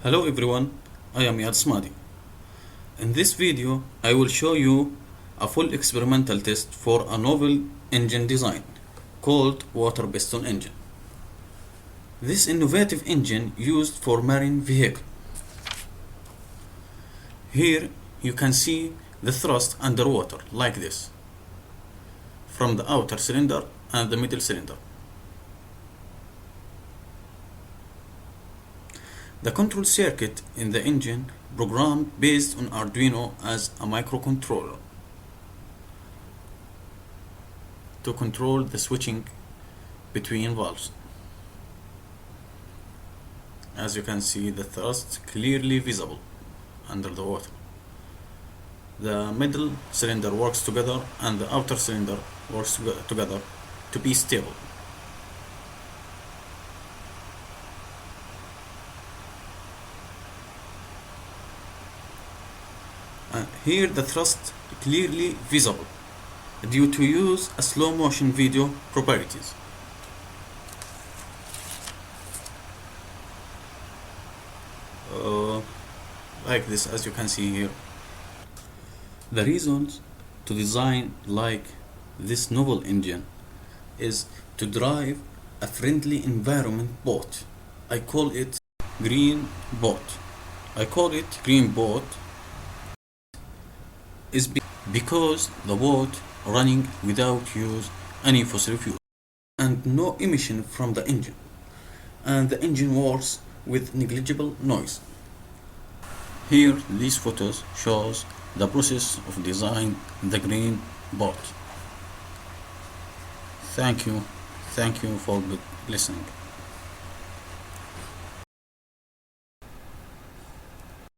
Hello everyone, I am Yad Smadi. In this video, I will show you a full experimental test for a novel engine design called water piston engine. This innovative engine used for marine vehicle. Here you can see the thrust underwater like this from the outer cylinder and the middle cylinder. The control circuit in the engine programmed based on Arduino as a microcontroller to control the switching between valves. As you can see, the thrust clearly visible under the water. The middle cylinder works together and the outer cylinder works together to be stable. Here the thrust clearly visible due to use a slow motion video properties. Like this, as you can see here. The reasons to design like this novel engine is to drive a friendly environment boat. I call it green boat. Is because the boat running without use any fossil fuel and no emission from the engine, and the engine works with negligible noise. Here these photos shows the process of design the green boat. Thank you for listening.